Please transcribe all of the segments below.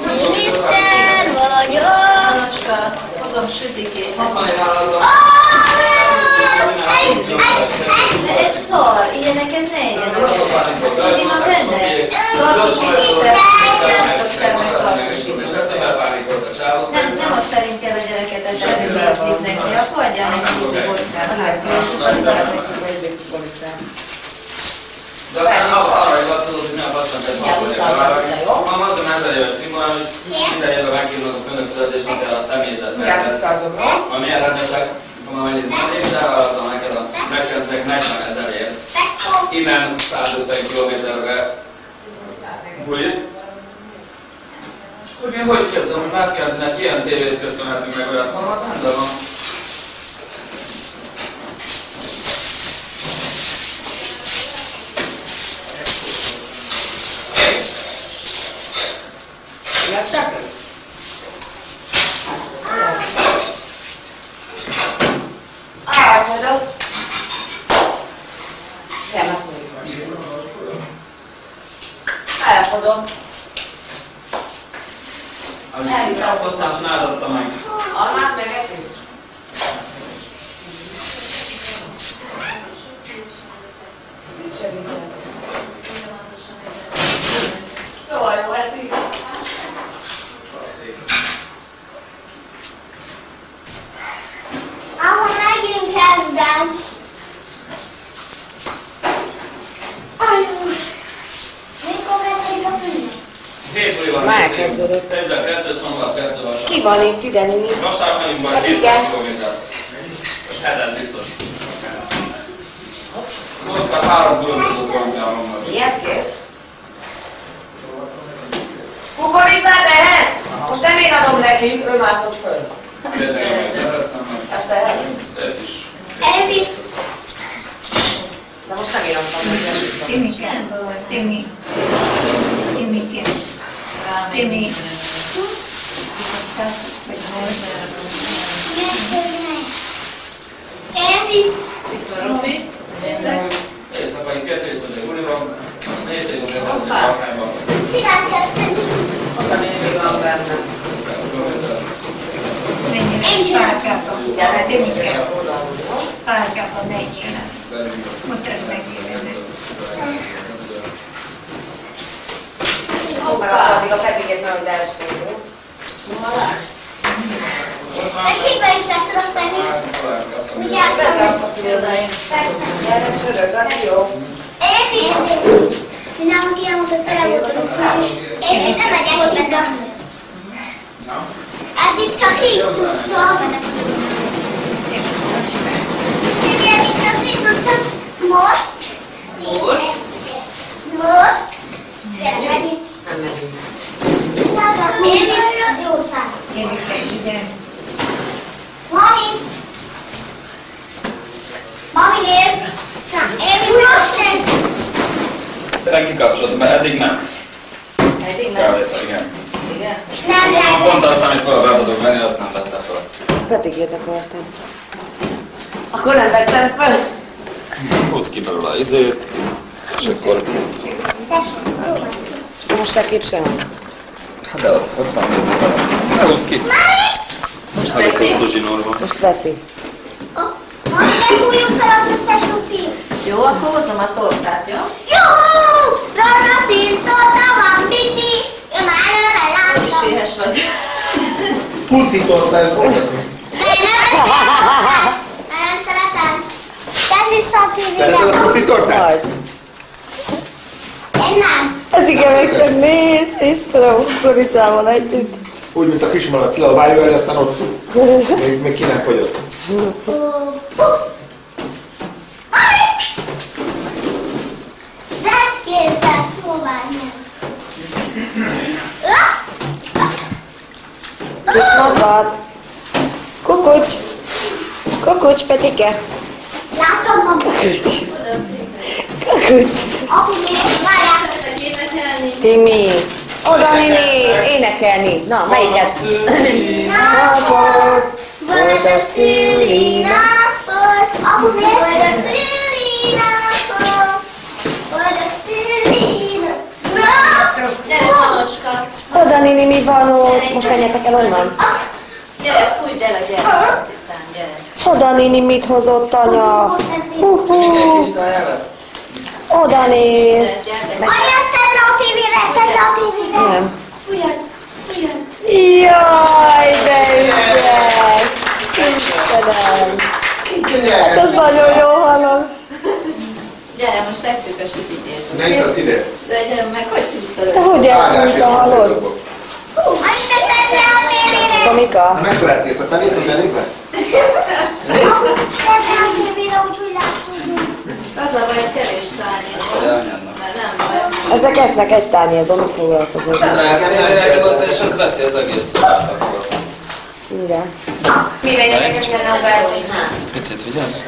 Miniszter vagyok! Anocska, hozom sütikét. De ez szar, ilyeneket ne egyen. Tudni ma benne? Tartósítószer, meg tartósítószer. Nem azt szerint kell a gyereket esetni 10 neki, akkor adjál neki 10 vodkát. És azt szeretnék, hogy ezért a policát. De aztán arra hivatkozott, hogy mi a fasznak ma azon ezzel éves címolám, és minden évben meghívnak a főnök születésnapjára a személyzetnek. Ami eredetileg, ha már mennyit mondjuk, de elvállaltam neked a megkezdnek 40 000-ért. Innen 150 km-re bulit. Hogy én hogy képzelem, hogy Márkenzinek ilyen tévét köszönhetünk meg olyat, hanem az rendben van. Csak? Elfogadok. Elfogadom. Amit aztán csináltatta meg. Annát meg ezt is. Jó eszik. Ahol megyünk ezben. Mikor kezdődik az ünnep? Hétfői van. Már elkezdődött. Egyben 2 szombat, 2 vasárnap. Ki van itt ide, Nini? Vasárnap megyünk majd 200 km. Hetet biztos. Ország 3 különböző programjában van. Ilyet kész? Kukoricát lehet? Most nem én adom neki, ő mászott föl. Ezt lehet? Szép is. Elvis. De most nem én adtam neki. Timike? Timi. Timike. Timi. Elvis. Viktor Rofi. Éjszakai 2 éjszakai buli van. 4 éjszakai kezdődik Balkányban. Szigát kell tenni. Mondtam én, hogy van benne. Mennyire párkápa. De hát Timike. Párkápa mennyire. Mutasd meg érezni. Meg addig a Petiket majd elsőt, jó? Egy képbe is le tudok venni. Vigyázzam. Gyere, csörög, hát jó. Elvis. Nálunk ilyen volt, hogy tele voltunk fel is. Elvis, nem megyek itt be. Eddig csak így tudtam. Igen, itt csak így tudtam. Most. Most? Most. Megyünk. Nem megyünk. Elvis, az jó szám. Mami! Mami, nézd! Elvis, most nem! Tényleg kikapcsoltam, mert eddig nem. Eddig nem? Elvétel, igen. Igen? Nem, Pont azt, amit fel tudok venni, azt nem vette fel. Petikét akartam. Akkor nem vettem fel? Húzz ki belőle az izét, és akkor... És akkor most se kép sem. Hát de ott van. Ne húzz ki. Most Hagyok a veszi? szuzsinórba. Most veszi. Mami, ne fújjuk fel az összes lufi! Jó, akkor hozom a tortát, jó? Jó! Rózsaszín torta van, pipi! Én már előre Hogy is láttam! éhes vagy. Pulti torta, ez volt. De én nem szeretem! Tedd vissza a Szereted a tévére! pulti tortát? Én nem! Ez igen, meg csak néz, Istenem, kukoricával együtt. Úgy, mint a kismalac, le a vájó elé, aztán ott még ki nem fogyott. De kézzel próbálni! Kis maszat. Kukucs. Kukucs, Petike. Látom magam! Kukucs. Apu, miért várják? Szeretek énekelni? Timi. Oda, Nini. Énekelni. Na, melyiket? Napot! Boldog szülinapot! Apu, miért boldog szülinapot! Boldog szülinapot! Gyere, Anocska! Oda, Danini, mi van ott? Most menjetek el onnan. Gyere, fújjd el a gyermekcicán, gyere. O, Danini, mit hozott anya? Timike, egy kicsit ajánlod? Oda néz. Anya, azt tedd le a tévére, tedd le a tévére. Nem. Fújjad, fújjad. Jaj, de ügyes! Istenem! Hát az nagyon jó hallom. Gyere, most tesszük a sütítést. Ne jutott ide. De gyere, meg hogy tudtad? Te hogy elfújt a halod? Azt tedd le a tévére. Tomika? Na megszülettél, szóval felírtad, elég lesz? Tedd le a tévére, úgyhogy látszódunk. Az a baj, kevés tányér. Azt mondja anyádnak. De nem baj. Ezek esznek egy tányérban, mit foglalkozunk? Rákettőre és ott veszi az egész szobát akkor. Igen. Mi menjek és lenne a belőle? Picit vigyázz.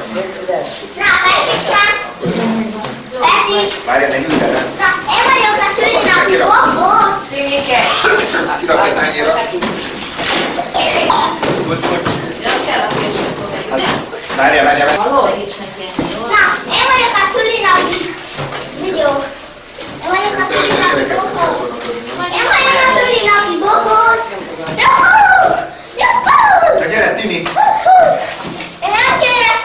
Na, vessék rá. Peti. Várjál, ne ülj el. Na, én vagyok a szülinapni bobot. Timike! Kirak egy tányéra. Hogy? Ja, kell a később fogni, nem? Várjál. Segíts neki ennyi, jó? Na, én vagyok a szülinapni. Vigyó. Én vagyok a szülinapni bobot. Én vagyok a szülinapni bobot. Juhú! Juhú! Na gyere, Timi! Én nem kérek.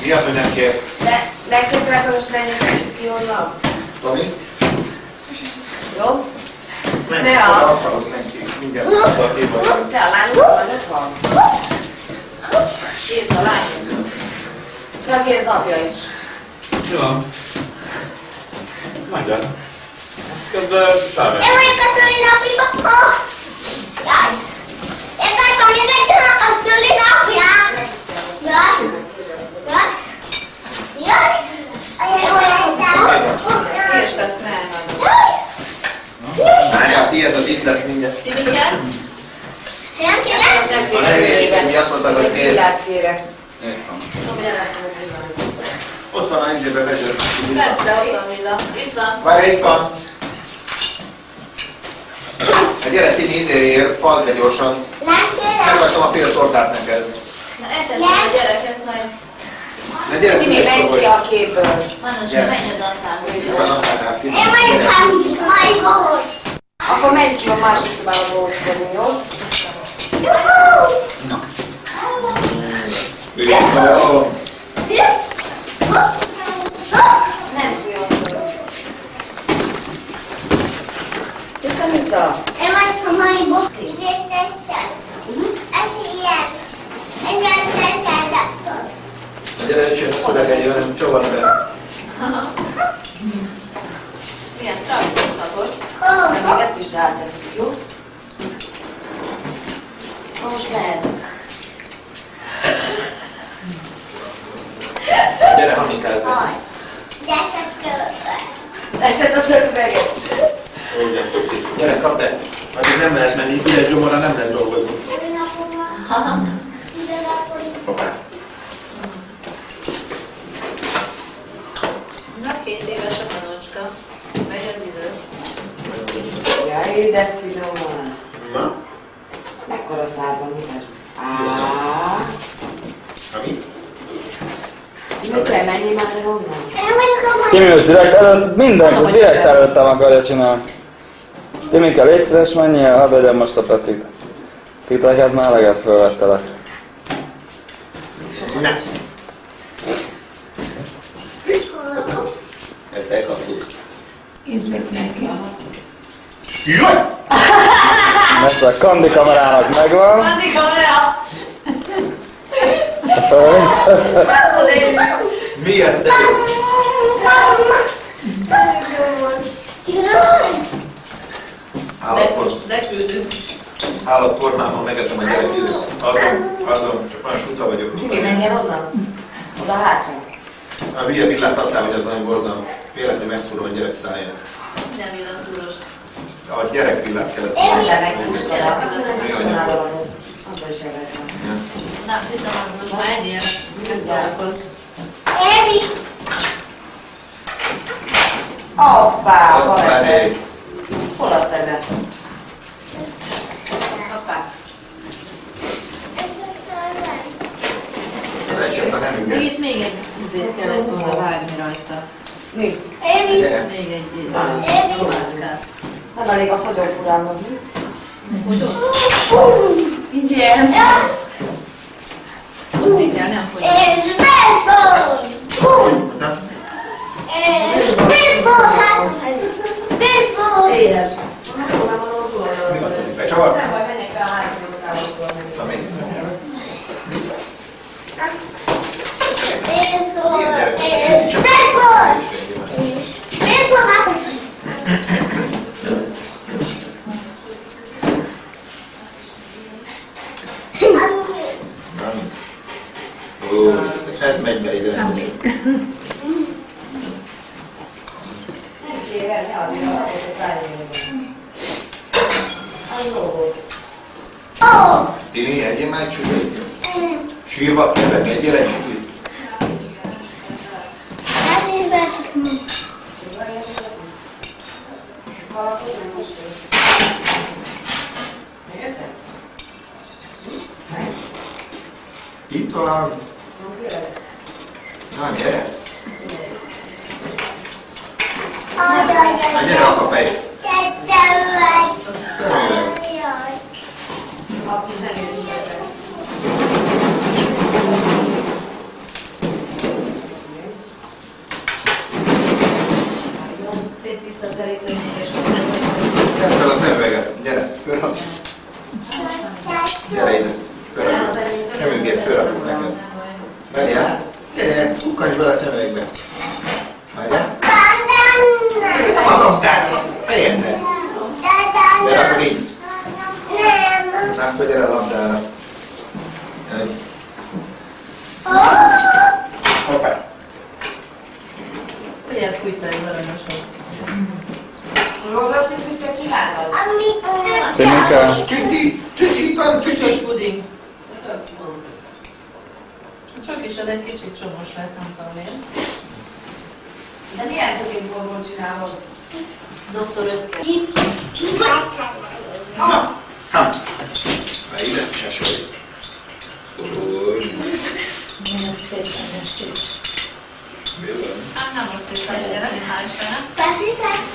Mi az, hogy nem kérsz? De nekünk akkor most menjünk kicsit ki onnan. Tomi? Jó? Menj, Ne oda a... asztalhoz lenki. Mindjárt azzal a kép vagy. Te a lányod ott van? Kész a lány. De aki az apja is. Jó. Mondjad. Közben felvegy. Én vagyok a szülinapni bobot. Jaj. Én tartom mindenkinek a szülinapját. Jaj. Jaj. Jaj. Én vagyok a... Kést azt elhagyom. Várjál, tiéd az itt lesz mindjárt. Timike? Nem kérek? Nem A legénységedni azt mondtad, hogy kész. Villát kérek. Itt van. Ott van a izébe vezőr. Persze, ott van Villa. Itt van. Várj, itt van. Hát gyere, Timi, izéért, falsz be gyorsan. Nem kérek. Meghagytam a fél tortát neked. Na, eteszem a gyereket majd. Na gyere, Timi, menj ki a képből. Manos, Gyere. menj oda Itt a van a hátán, Én vagyok a mai bobot. Akkor menj ki a másik szobába dolgozni, jó? Juhú! Jó. Nem tudom. Cica, Mica? Én vagyok a mai bobot. Idén tetszett. Ez ilyen. Engem tetszett. Na gyere, és a szövegedjön, nem csavar be. Milyen traktortakot. Még ezt is rátesszük, jó? Most mehetünk. Gyere, Hamikád be. Esett a szöveget. Úgy, ezt tudjuk. Gyere, kapd be. Addig nem lehet menni, ügyes gyomorra nem lehet dolgozni. Hoppá. Na, 2 éves a Manocska. Megy az idő. Jaj, de finoman. Na? Mekkora szád van, mi ez? Ami? Mitre menjél már el onnan? Én vagyok a mai Timi most direkt előtt, mindenki direkt előttem akarja csinálni. Timike, légy szíves, menjél, hadd legyen most a Petit. Titeket már eleget fölvettelek. Nem. Ezt elkaptuk. Jaj! Ezt a Kandi kamerának megvan. Andi kamera! A felvétel. Miért? De jó. De küldünk. Állatformámmal megetem a gyerekét. Adom, csak olyan suta vagyok. Mi menjél onnan? Oda hátra. A hülye villát adtál, hogy ez nagyon borzalmas. Véletlenül megszúrom a gyerek száját. Nem villaszúros. A gyerek villát kellett. De nekünk is kell a abban is elvet van. Na, hittem, hogy most már ennyien. Ez szórakozz. Évi. Hoppá, hol esett? Hol a szeme? Hoppá. Lecsett a Még hemüket. itt még egy izét kellett volna vágni rajta. Mi? Évi. Még egy Évi. tomátkát. Nem elég a fogyókurámhoz, mi? Igen. Tudni kell, nem fogyott. És baseball! És baseball, hát! Baseball! Éhes. Mi van, Tomi? Becsavar? Nem baj, menjek be a hátulótávokról. Na, még nem jön. Baseball! És baseball! És baseball, hát! Ó, ez megy be ide. Ó! Tini, egyél már egy csügét. Sírva kérlek, egyél egy csügét. Hát én becsukni. Itt van. Na, gyere. Na, gyere, apafej. Szemüveg. Szép tiszta kerékkönyvés. Gyere fel a szemüveget. Gyere, fölrak. Gyere ide. Fölrak. Szemüvegét fölrakunk neked. Várjál. Gyere, kukkancs bele a szemüvegbe. Várjál. Adom tehát a fejedbe. Gyere, akkor így. Akkor gyere a labdára. Egy. Hoppá. Ugye fújta ez aranyosok. Rózsaszín füstöt csináltad? Szerintem Tüti, itt van, Kis Tüti. puding. Csak is ad egy kicsit csomós lett, nem tudom miért. De milyen pudingból csinálod? Doktor Ötke. Na, hát. Na, ide, sesolj. Úgy. Hát nem rossz észre, gyerek, hál' Istennek.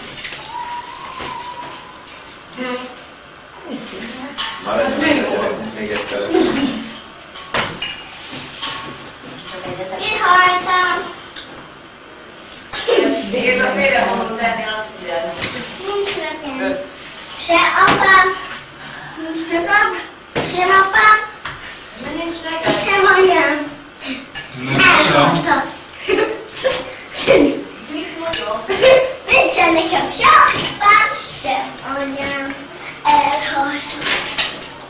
Maradj még egyszer. Kihaltam. Még a félrevonult tenni, azt figyelj. Nincs nekem. Se apám, nincs nekem, se apám, Nincs neked? se anyám. Elhaltak. Mit mondok? Nincsen nekem se apám, se anyám. Elhaltak.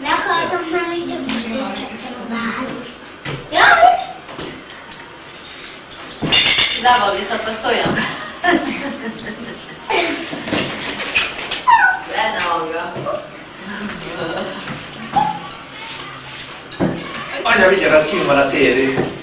Meghaltak már, így csak most érkeztem a város. Jaj! Zával visszapasszoljam. Lenne hangja. Anya, vigyázat, kint van a tévé.